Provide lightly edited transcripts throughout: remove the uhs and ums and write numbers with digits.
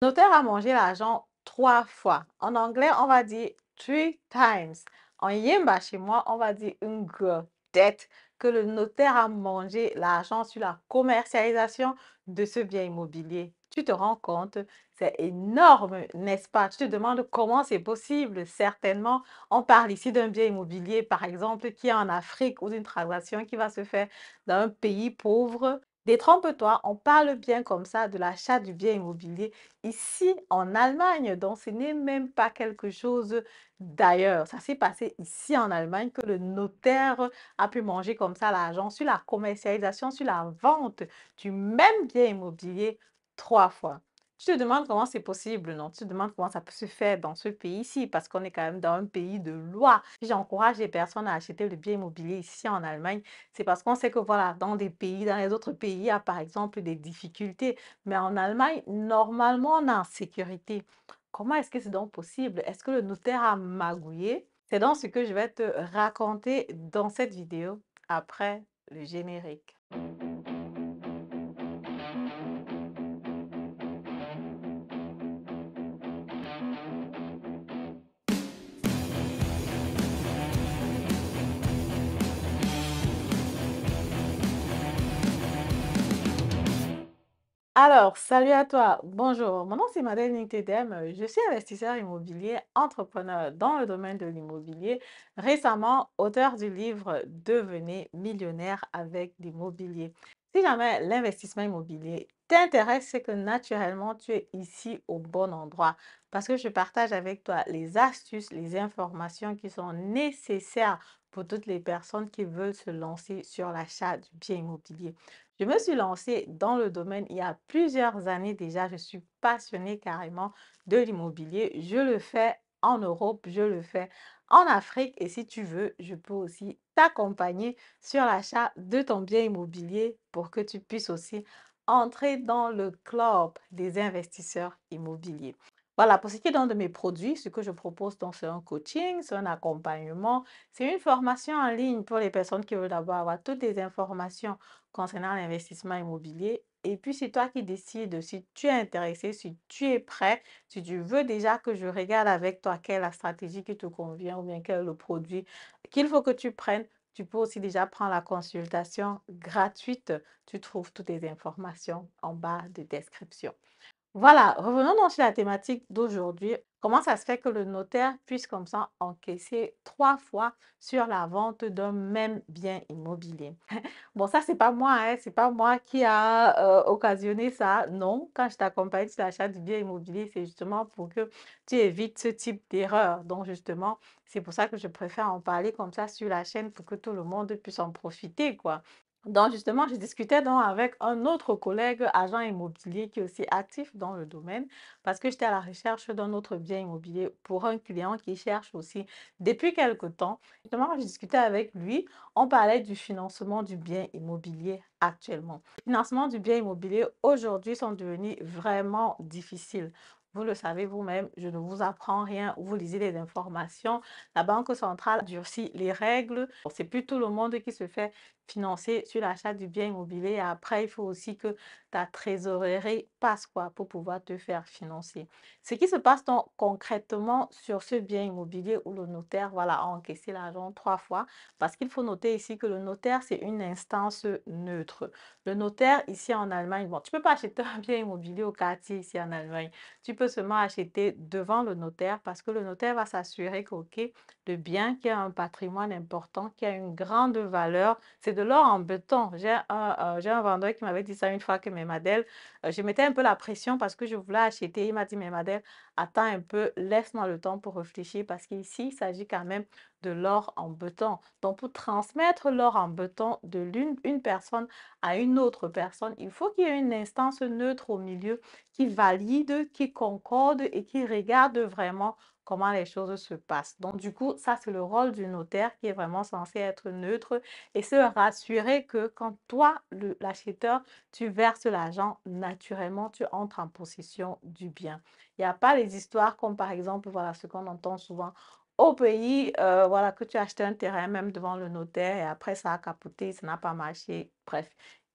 Notaire a mangé l'argent 3 fois. En anglais, on va dire three times. En Yemba, chez moi, on va dire une dette que le notaire a mangé l'argent sur la commercialisation de ce bien immobilier. Tu te rends compte, c'est énorme, n'est-ce pas? Tu te demandes comment c'est possible. Certainement, on parle ici d'un bien immobilier, par exemple, qui est en Afrique ou d'une transaction qui va se faire dans un pays pauvre. Détrompe-toi, on parle bien comme ça de l'achat du bien immobilier ici en Allemagne. Donc, ce n'est même pas quelque chose d'ailleurs. Ça s'est passé ici en Allemagne que le notaire a pu manger comme ça l'argent sur la commercialisation, sur la vente du même bien immobilier 3 fois. Tu te demandes comment c'est possible, non? Tu te demandes comment ça peut se faire dans ce pays-ci parce qu'on est quand même dans un pays de loi. J'encourage les personnes à acheter le bien immobilier ici en Allemagne. C'est parce qu'on sait que voilà, dans des pays, dans les autres pays, il y a par exemple des difficultés. Mais en Allemagne, normalement, on est en sécurité. Comment est-ce que c'est donc possible? Est-ce que le notaire a magouillé? C'est donc ce que je vais te raconter dans cette vidéo après le générique. Alors, salut à toi. Bonjour, mon nom c'est Madeleine Nictedem. Je suis investisseur immobilier, entrepreneur dans le domaine de l'immobilier. Récemment, auteur du livre Devenez millionnaire avec l'immobilier. Si jamais l'investissement immobilier t'intéresse, c'est que naturellement, tu es ici au bon endroit parce que je partage avec toi les astuces, les informations qui sont nécessaires pour toutes les personnes qui veulent se lancer sur l'achat du bien immobilier. Je me suis lancée dans le domaine il y a plusieurs années déjà. Je suis passionnée carrément de l'immobilier. Je le fais en Europe, je le fais en Afrique et si tu veux, je peux aussi t'accompagner sur l'achat de ton bien immobilier pour que tu puisses aussi entrer dans le club des investisseurs immobiliers. Voilà, pour ce qui est donc de mes produits, ce que je propose donc c'est un coaching, c'est un accompagnement, c'est une formation en ligne pour les personnes qui veulent d'abord avoir toutes les informations concernant l'investissement immobilier. Et puis, c'est toi qui décides si tu es intéressé, si tu es prêt, si tu veux déjà que je regarde avec toi quelle est la stratégie qui te convient ou bien quel est le produit qu'il faut que tu prennes. Tu peux aussi déjà prendre la consultation gratuite. Tu trouves toutes les informations en bas de description. Voilà, revenons donc sur la thématique d'aujourd'hui. Comment ça se fait que le notaire puisse comme ça encaisser 3 fois sur la vente d'un même bien immobilier? Bon, ça, c'est pas moi, hein, c'est pas moi qui a occasionné ça. Non, quand je t'accompagne sur l'achat du bien immobilier, c'est justement pour que tu évites ce type d'erreur. Donc, justement, c'est pour ça que je préfère en parler comme ça sur la chaîne pour que tout le monde puisse en profiter, quoi. Donc, justement, je discutais donc avec un autre collègue agent immobilier qui est aussi actif dans le domaine parce que j'étais à la recherche d'un autre bien immobilier pour un client qui cherche aussi depuis quelque temps. Justement, je discutais avec lui, on parlait du financement du bien immobilier actuellement. Les financements du bien immobilier aujourd'hui sont devenus vraiment difficiles. Vous le savez vous-même, je ne vous apprends rien, vous lisez les informations. La Banque centrale durcit les règles. C'est plus tout le monde qui se fait financer sur l'achat du bien immobilier. Et après, il faut aussi que ta trésorerie passe quoi pour pouvoir te faire financer. Ce qui se passe donc concrètement sur ce bien immobilier où le notaire voilà, a encaissé l'argent 3 fois, parce qu'il faut noter ici que le notaire, c'est une instance neutre. Le notaire, ici en Allemagne, bon, tu ne peux pas acheter un bien immobilier au quartier ici en Allemagne. Tu peux seulement acheter devant le notaire parce que le notaire va s'assurer que, OK, le bien qui a un patrimoine important, qui a une grande valeur, c'est de l'or en béton. J'ai un vendeur qui m'avait dit ça une fois que mes Madel, je mettais un peu la pression parce que je voulais acheter. Il m'a dit, mais Madel, attends un peu, laisse-moi le temps pour réfléchir parce qu'ici, il s'agit quand même de l'or en béton. Donc, pour transmettre l'or en béton de une personne à une autre personne, il faut qu'il y ait une instance neutre au milieu qui valide, qui concorde et qui regarde vraiment comment les choses se passent. Donc, du coup, ça, c'est le rôle du notaire qui est vraiment censé être neutre et se rassurer que quand toi, l'acheteur, tu verses l'argent, naturellement, tu entres en possession du bien. Il n'y a pas les histoires comme par exemple, voilà, ce qu'on entend souvent au pays, voilà, que tu as acheté un terrain même devant le notaire et après ça a capoté, ça n'a pas marché. Bref,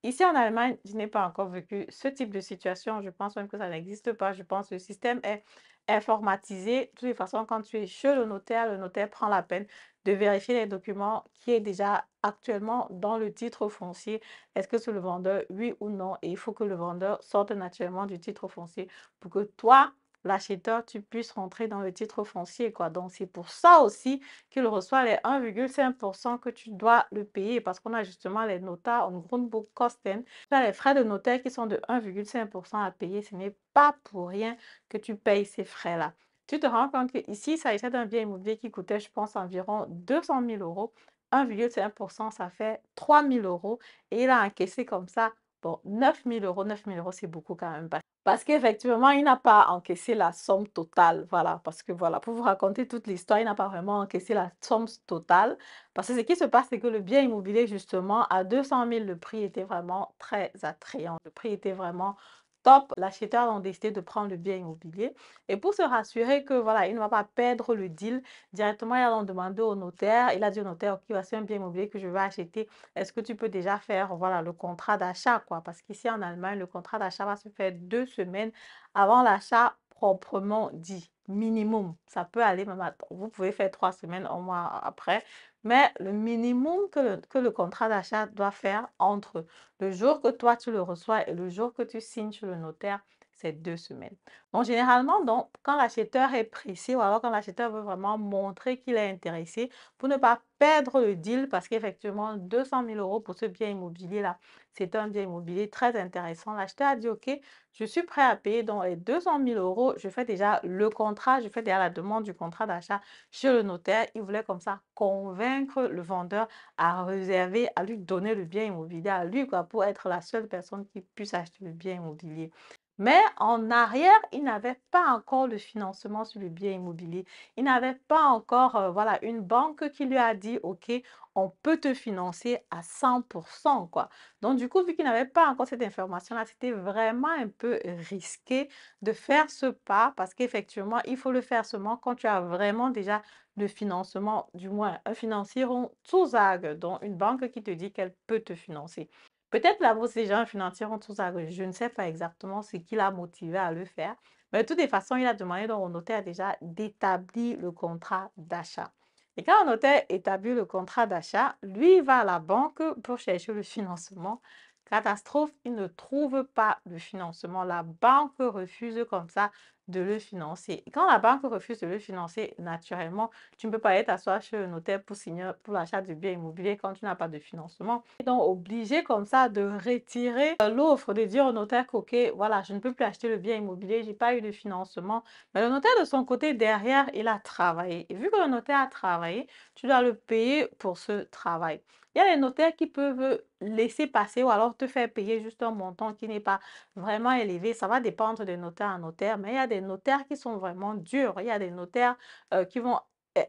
ici en Allemagne, je n'ai pas encore vécu ce type de situation. Je pense même que ça n'existe pas. Je pense que le système est informatisé. De toutes les façons, quand tu es chez le notaire prend la peine de vérifier les documents qui est déjà actuellement dans le titre foncier. Est-ce que c'est le vendeur, oui ou non? Et il faut que le vendeur sorte naturellement du titre foncier pour que toi, l'acheteur, tu puisses rentrer dans le titre foncier, quoi. Donc, c'est pour ça aussi qu'il reçoit les 1,5% que tu dois le payer parce qu'on a justement les notaires en Grundbuchkosten. Tu as les frais de notaire qui sont de 1,5% à payer. Ce n'est pas pour rien que tu payes ces frais-là. Tu te rends compte qu'ici, il s'agissait d'un bien immobilier qui coûtait, je pense, environ 200 000 euros. 1,5%, ça fait 3 000 euros. Et il a encaissé comme ça, bon, 9 000 euros. 9 000 euros, c'est beaucoup quand même. Parce qu'effectivement, il n'a pas encaissé la somme totale. Voilà, parce que voilà, pour vous raconter toute l'histoire, il n'a pas vraiment encaissé la somme totale. Parce que ce qui se passe, c'est que le bien immobilier, justement, à 200 000, le prix était vraiment très attrayant. Le prix était vraiment top. L'acheteur a décidé de prendre le bien immobilier. Et pour se rassurer que voilà, il ne va pas perdre le deal, directement, il a donc demandé au notaire. Il a dit au notaire, OK, voici un bien immobilier que je vais acheter. Est-ce que tu peux déjà faire voilà, le contrat d'achat, quoi? Parce qu'ici en Allemagne, le contrat d'achat va se faire 2 semaines avant l'achat proprement dit, minimum. Ça peut aller même vous pouvez faire 3 semaines, un mois après, mais le minimum que le contrat d'achat doit faire entre le jour que toi tu le reçois et le jour que tu signes chez le notaire, c'est 2 semaines. Donc, généralement, donc, quand l'acheteur est pressé ou alors quand l'acheteur veut vraiment montrer qu'il est intéressé, pour ne pas perdre le deal, parce qu'effectivement, 200 000 euros pour ce bien immobilier-là, c'est un bien immobilier très intéressant. L'acheteur a dit, OK, je suis prêt à payer dans les 200 000 euros. Je fais déjà le contrat, je fais déjà la demande du contrat d'achat chez le notaire. Il voulait comme ça convaincre le vendeur à réserver, à lui donner le bien immobilier à lui, quoi, pour être la seule personne qui puisse acheter le bien immobilier. Mais en arrière, il n'avait pas encore le financement sur le bien immobilier. Il n'avait pas encore voilà, une banque qui lui a dit, OK, on peut te financer à 100%, quoi. Donc, du coup, vu qu'il n'avait pas encore cette information-là, c'était vraiment un peu risqué de faire ce pas parce qu'effectivement, il faut le faire seulement quand tu as vraiment déjà le financement, du moins un financier Zusage, donc une banque qui te dit qu'elle peut te financer. Peut-être la bourse des gens financiers Zusage, je ne sais pas exactement ce qui l'a motivé à le faire, mais de toutes les façons, il a demandé donc au notaire déjà d'établir le contrat d'achat. Et quand un notaire établit le contrat d'achat, lui, il va à la banque pour chercher le financement. Catastrophe, il ne trouve pas le financement. La banque refuse comme ça de le financer. Et quand la banque refuse de le financer, naturellement, tu ne peux pas aller t'asseoir chez le notaire pour signer pour l'achat du bien immobilier quand tu n'as pas de financement. Tu es donc obligé comme ça de retirer l'offre, de dire au notaire que, OK, voilà, je ne peux plus acheter le bien immobilier, je n'ai pas eu de financement. Mais le notaire, de son côté, derrière, il a travaillé. Et vu que le notaire a travaillé, tu dois le payer pour ce travail. Il y a les notaires qui peuvent laisser passer ou alors te faire payer juste un montant qui n'est pas vraiment élevé. Ça va dépendre de notaire à notaire, mais il y a des notaires qui sont vraiment durs. Il y a des notaires qui vont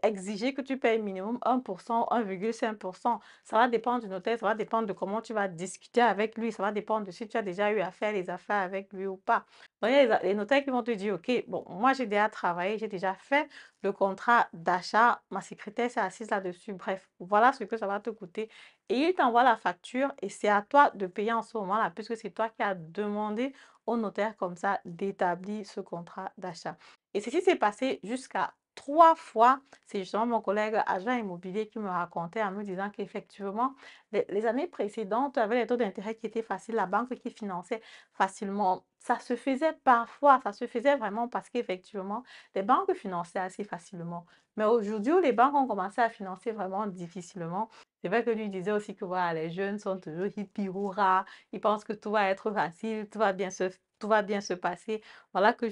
exiger que tu payes minimum 1%, 1,5%. Ça va dépendre du notaire, ça va dépendre de comment tu vas discuter avec lui, ça va dépendre de si tu as déjà eu à faire les affaires avec lui ou pas. Donc, il y a les notaires qui vont te dire, OK, bon, moi j'ai déjà travaillé, j'ai déjà fait le contrat d'achat, ma secrétaire s'est assise là-dessus. Bref, voilà ce que ça va te coûter. Et il t'envoie la facture et c'est à toi de payer en ce moment-là, puisque c'est toi qui as demandé au notaire comme ça d'établir ce contrat d'achat. Et ceci s'est passé jusqu'à 3 fois. C'est justement mon collègue agent immobilier qui me racontait en me disant qu'effectivement, les années précédentes, avec les taux d'intérêt qui étaient faciles, la banque qui finançait facilement, ça se faisait parfois, ça se faisait vraiment parce qu'effectivement, les banques finançaient assez facilement. Mais aujourd'hui, où les banques ont commencé à financer vraiment difficilement, c'est vrai que lui disait aussi que voilà, les jeunes sont toujours hippie hurrah, ils pensent que tout va être facile, tout va bien se passer. Voilà que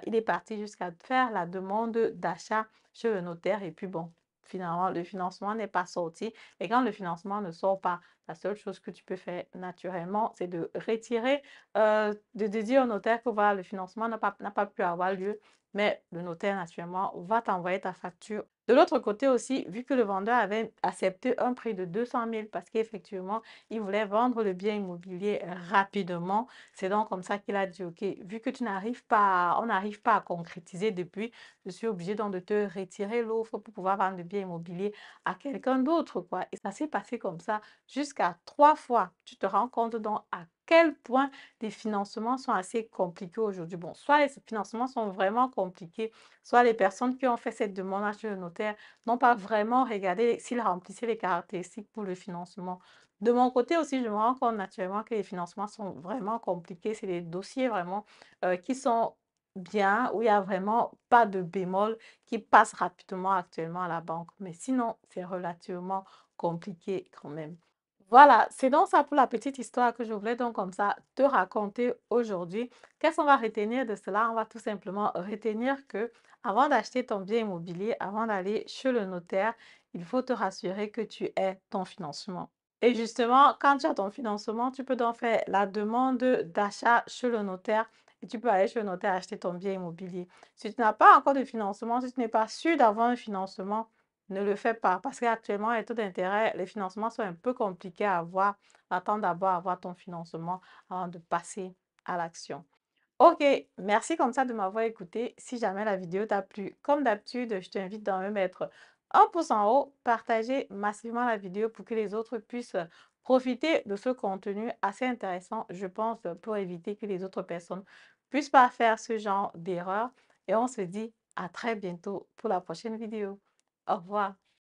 il est parti jusqu'à faire la demande d'achat chez le notaire et puis bon, finalement, le financement n'est pas sorti. Et quand le financement ne sort pas, la seule chose que tu peux faire naturellement, c'est de retirer, de dire au notaire que voilà, le financement n'a pas pu avoir lieu, mais le notaire, naturellement, va t'envoyer ta facture De l'autre côté aussi, vu que le vendeur avait accepté un prix de 200 000 parce qu'effectivement, il voulait vendre le bien immobilier rapidement, c'est donc comme ça qu'il a dit, OK, vu que tu n'arrives pas, on n'arrive pas à concrétiser depuis, je suis obligé donc de te retirer l'offre pour pouvoir vendre le bien immobilier à quelqu'un d'autre, quoi. Et ça s'est passé comme ça jusqu'à 3 fois. Tu te rends compte donc à quel point les financements sont assez compliqués aujourd'hui. Bon, soit les financements sont vraiment compliqués, soit les personnes qui ont fait cette demande chez le notaire n'ont pas vraiment regardé s'ils remplissaient les caractéristiques pour le financement. De mon côté aussi, je me rends compte naturellement que les financements sont vraiment compliqués. C'est des dossiers vraiment qui sont bien, où il n'y a vraiment pas de bémol, qui passent rapidement actuellement à la banque. Mais sinon, c'est relativement compliqué quand même. Voilà, c'est donc ça pour la petite histoire que je voulais donc comme ça te raconter aujourd'hui. Qu'est-ce qu'on va retenir de cela? On va tout simplement retenir que avant d'acheter ton bien immobilier, avant d'aller chez le notaire, il faut te rassurer que tu aies ton financement. Et justement, quand tu as ton financement, tu peux donc faire la demande d'achat chez le notaire et tu peux aller chez le notaire acheter ton bien immobilier. Si tu n'as pas encore de financement, si tu n'es pas sûr d'avoir un financement, ne le fais pas parce qu'actuellement, les taux d'intérêt, les financements sont un peu compliqués à avoir. Attends d'abord à avoir ton financement avant de passer à l'action. Ok, merci comme ça de m'avoir écouté. Si jamais la vidéo t'a plu, comme d'habitude, je t'invite d'en me mettre un pouce en haut, partager massivement la vidéo pour que les autres puissent profiter de ce contenu assez intéressant, je pense, pour éviter que les autres personnes puissent pas faire ce genre d'erreur. Et on se dit à très bientôt pour la prochaine vidéo. Au revoir.